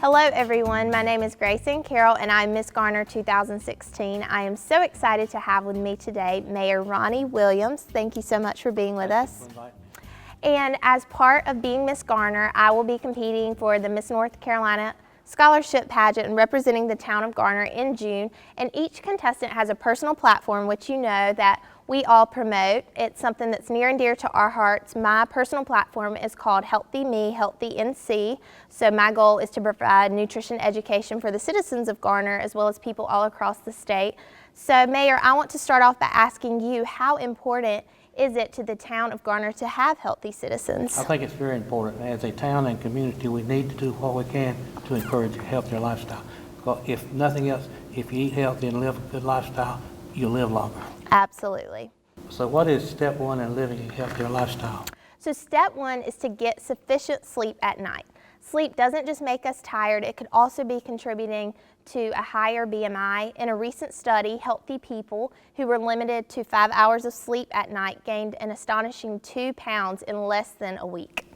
Hello everyone, my name is Ann Carroll and I'm Miss Garner 2016. I am so excited to have with me today Mayor Ronnie Williams. Thank you so much for being with us. And as part of being Miss Garner, I will be competing for the Miss North Carolina Scholarship Pageant and representing the town of Garner in June. And each contestant has a personal platform, which you know that we all promote. It's something that's near and dear to our hearts. My personal platform is called Healthy Me, Healthy NC. So my goal is to provide nutrition education for the citizens of Garner as well as people all across the state. So Mayor, I want to start off by asking you, how important is it to the town of Garner to have healthy citizens? I think it's very important. As a town and community, we need to do what we can to encourage a healthier lifestyle. Because if nothing else, if you eat healthy and live a good lifestyle, you'll live longer. Absolutely. So what is step one in living a healthier lifestyle? So step one is to get sufficient sleep at night. Sleep doesn't just make us tired, it could also be contributing to a higher BMI. In a recent study, healthy people who were limited to 5 hours of sleep at night gained an astonishing 2 pounds in less than a week.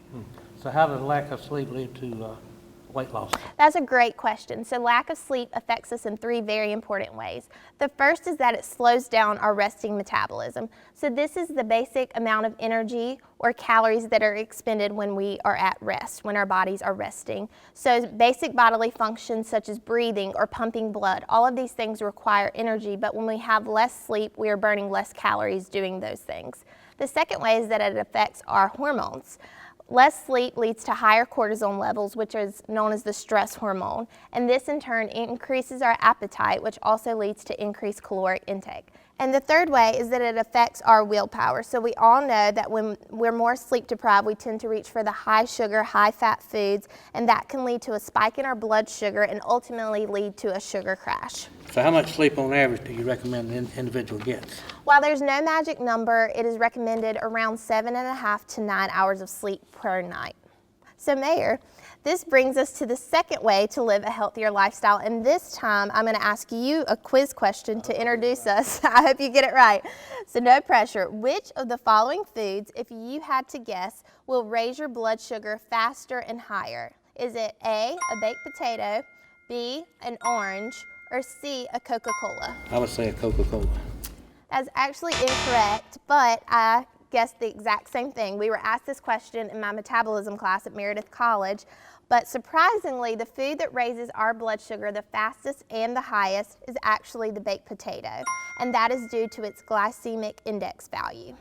So how does lack of sleep lead to weight loss? That's a great question. So lack of sleep affects us in 3 very important ways. The first is that it slows down our resting metabolism. So this is the basic amount of energy or calories that are expended when we are at rest, when our bodies are resting. So basic bodily functions such as breathing or pumping blood, all of these things require energy, but when we have less sleep, we are burning less calories doing those things. The second way is that it affects our hormones. Less sleep leads to higher cortisol levels, which is known as the stress hormone, and this in turn increases our appetite, which also leads to increased caloric intake. And the third way is that it affects our willpower. So we all know that when we're more sleep deprived, we tend to reach for the high sugar, high fat foods, and that can lead to a spike in our blood sugar and ultimately lead to a sugar crash. So how much sleep on average do you recommend an individual gets? While there's no magic number, it is recommended around 7.5 to 9 hours of sleep per night. So Mayor, this brings us to the second way to live a healthier lifestyle, and this time I'm going to ask you a quiz question to introduce us. I hope you get it right. So no pressure. Which of the following foods, if you had to guess, will raise your blood sugar faster and higher? Is it A, a baked potato, B, an orange, or C, a Coca-Cola? I would say a Coca-Cola. That's actually incorrect, but I guessed the exact same thing. We were asked this question in my metabolism class at Meredith College, but surprisingly, the food that raises our blood sugar the fastest and the highest is actually the baked potato, and that is due to its glycemic index value.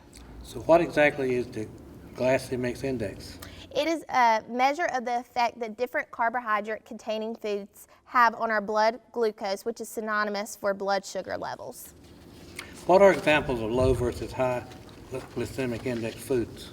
So what exactly is the glycemic index? It is a measure of the effect that different carbohydrate-containing foods have on our blood glucose, which is synonymous for blood sugar levels. What are examples of low versus high glycemic index foods?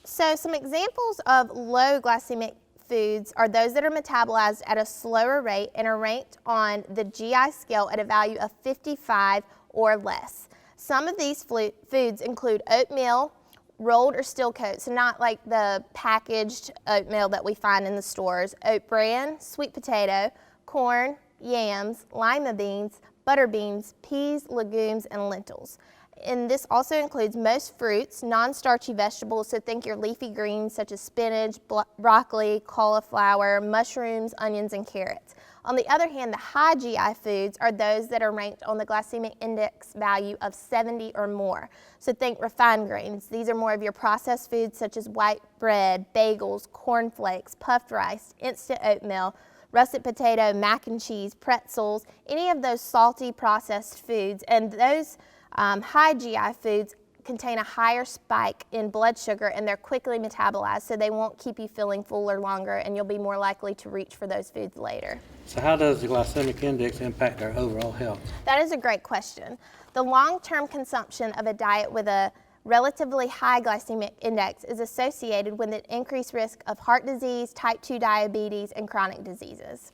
So some examples of low glycemic foods are those that are metabolized at a slower rate and are ranked on the GI scale at a value of 55 or less. Some of these foods include oatmeal, rolled or steel coat, so not like the packaged oatmeal that we find in the stores, oat bran, sweet potato, corn, yams, lima beans, butter beans, peas, legumes, and lentils. And this also includes most fruits, non-starchy vegetables, so think your leafy greens such as spinach, broccoli, cauliflower, mushrooms, onions, and carrots. On the other hand, the high GI foods are those that are ranked on the glycemic index value of 70 or more. So think refined grains. These are more of your processed foods such as white bread, bagels, cornflakes, puffed rice, instant oatmeal, russet potato, mac and cheese, pretzels, any of those salty processed foods. And those high GI foods contain a higher spike in blood sugar and they're quickly metabolized, so they won't keep you feeling fuller longer and you'll be more likely to reach for those foods later. So how does the glycemic index impact our overall health? That is a great question. The long-term consumption of a diet with a relatively high glycemic index is associated with an increased risk of heart disease, type 2 diabetes, and chronic diseases.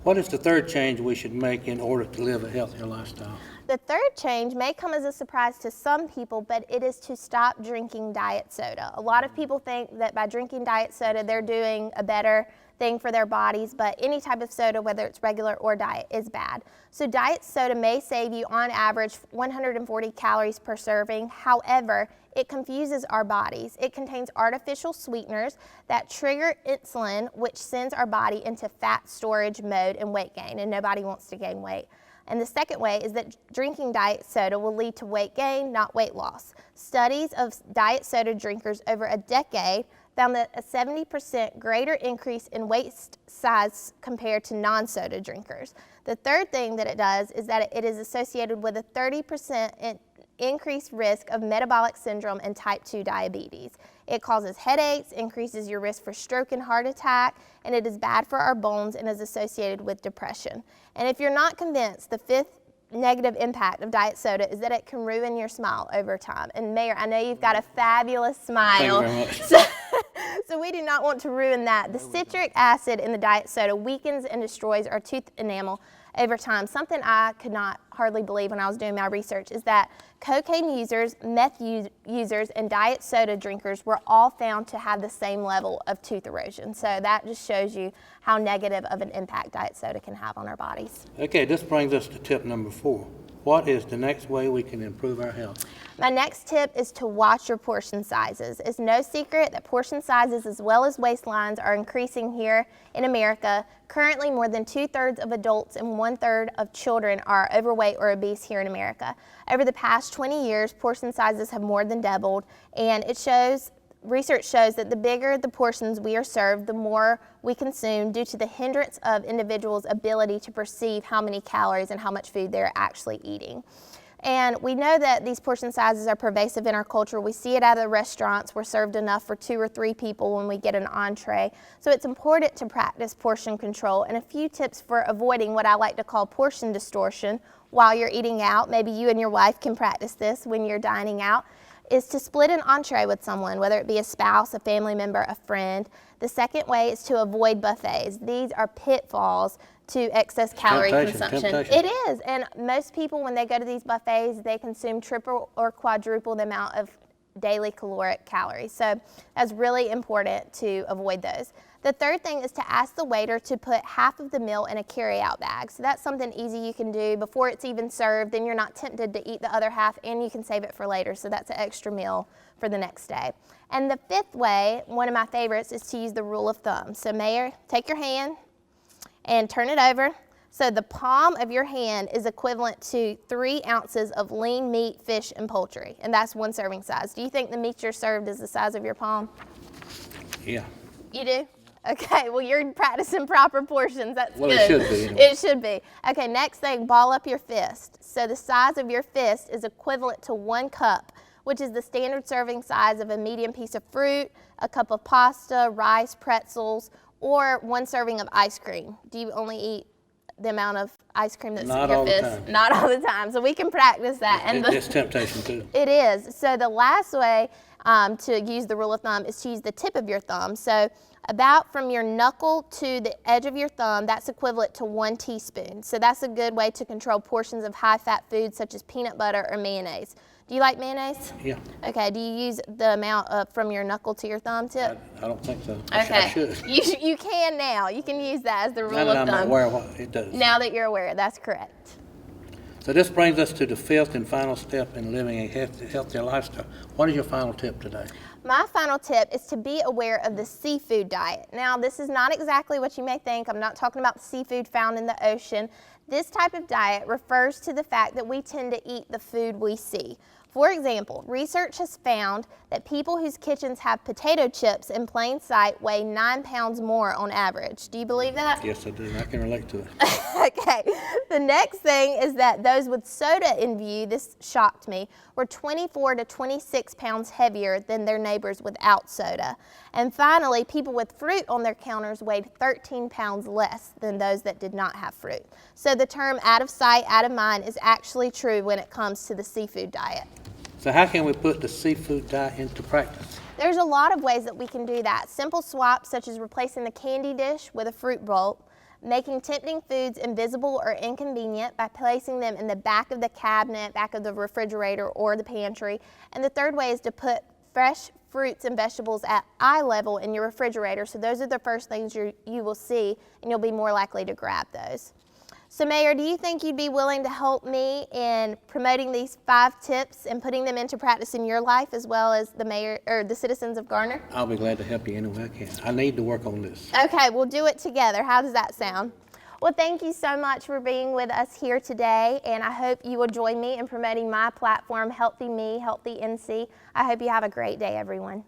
What is the third change we should make in order to live a healthier lifestyle? The third change may come as a surprise to some people, but it is to stop drinking diet soda. A lot of people think that by drinking diet soda, they're doing a better thing for their bodies, but any type of soda, whether it's regular or diet, is bad. So diet soda may save you on average 140 calories per serving. However, it confuses our bodies. It contains artificial sweeteners that trigger insulin, which sends our body into fat storage mode and weight gain, and nobody wants to gain weight. And the second way is that drinking diet soda will lead to weight gain, not weight loss. Studies of diet soda drinkers over a decade found that a 70% greater increase in waist size compared to non-soda drinkers. The third thing that it does is that it is associated with a 30% increased risk of metabolic syndrome and type 2 diabetes. It causes headaches, increases your risk for stroke and heart attack, and it is bad for our bones and is associated with depression. And if you're not convinced, the fifth negative impact of diet soda is that it can ruin your smile over time. And Mayor, I know you've got a fabulous smile. Thank you very much. So we do not want to ruin that. The citric acid in the diet soda weakens and destroys our tooth enamel over time. Something I could not hardly believe when I was doing my research is that cocaine users, meth users, and diet soda drinkers were all found to have the same level of tooth erosion. So that just shows you how negative of an impact diet soda can have on our bodies. Okay, this brings us to tip number 4. What is the next way we can improve our health? My next tip is to watch your portion sizes. It's no secret that portion sizes as well as waistlines are increasing here in America. Currently, more than 2/3 of adults and 1/3 of children are overweight or obese here in America. Over the past 20 years, portion sizes have more than doubled, and research shows that the bigger the portions we are served, the more we consume due to the hindrance of individuals' ability to perceive how many calories and how much food they're actually eating. And we know that these portion sizes are pervasive in our culture. We see it at the restaurants. We're served enough for 2 or 3 people when we get an entree. So it's important to practice portion control. And a few tips for avoiding what I like to call portion distortion while you're eating out, maybe you and your wife can practice this when you're dining out, is to split an entree with someone, whether it be a spouse, a family member, a friend. The second way is to avoid buffets. These are pitfalls to excess calorie consumption. Temptation. It is, and most people when they go to these buffets, they consume triple or quadruple the amount of daily caloric calories. So that's really important to avoid those. The third thing is to ask the waiter to put half of the meal in a carry-out bag. So that's something easy you can do before it's even served. Then you're not tempted to eat the other half, and you can save it for later. So that's an extra meal for the next day. And the fifth way, one of my favorites, is to use the rule of thumb. So Mayor, take your hand and turn it over. So the palm of your hand is equivalent to 3 ounces of lean meat, fish, and poultry. And that's one serving size. Do you think the meat you're served is the size of your palm? Yeah. You do? Okay, well, you're practicing proper portions. That's Well, good. it should be, anyway. It should be. Okay, next thing, ball up your fist. So the size of your fist is equivalent to 1 cup, which is the standard serving size of a medium piece of fruit, a cup of pasta, rice, pretzels, or 1 serving of ice cream. Do you only eat the amount of ice cream that's Not in your all the fist? time. Not all the time. So we can practice that. It's temptation too. It is. So the last way to use the rule of thumb is to use the tip of your thumb. So about from your knuckle to the edge of your thumb, that's equivalent to 1 teaspoon. So that's a good way to control portions of high-fat foods such as peanut butter or mayonnaise. Do you like mayonnaise? Yeah. Okay, do you use the amount from your knuckle to your thumb tip? I don't think so. Okay. I should. You can now. You can use that as the rule Now that of I'm thumb. aware of what it does. Now that you're aware, that's correct. So this brings us to the 5th and final step in living a healthier lifestyle. What is your final tip today? My final tip is to be aware of the seafood diet. Now, this is not exactly what you may think. I'm not talking about the seafood found in the ocean. This type of diet refers to the fact that we tend to eat the food we see. For example, research has found that people whose kitchens have potato chips in plain sight weigh 9 pounds more on average. Do you believe that? Yes, I do. I can relate to it. Okay. The next thing is that those with soda in view, this shocked me, were 24 to 26 pounds heavier than their neighbors without soda. And finally, people with fruit on their counters weighed 13 pounds less than those that did not have fruit. So the term out of sight, out of mind is actually true when it comes to the seafood diet. So how can we put the seafood diet into practice? There's a lot of ways that we can do that. Simple swaps such as replacing the candy dish with a fruit bowl, making tempting foods invisible or inconvenient by placing them in the back of the cabinet, back of the refrigerator or the pantry. And the third way is to put fresh fruits and vegetables at eye level in your refrigerator. So those are the first things you will see, and you'll be more likely to grab those. So Mayor, do you think you'd be willing to help me in promoting these 5 tips and putting them into practice in your life as well as the mayor or the citizens of Garner? I'll be glad to help you any way I can. I need to work on this. Okay, we'll do it together. How does that sound? Well, thank you so much for being with us here today, and I hope you will join me in promoting my platform, Healthy Me, Healthy NC. I hope you have a great day, everyone.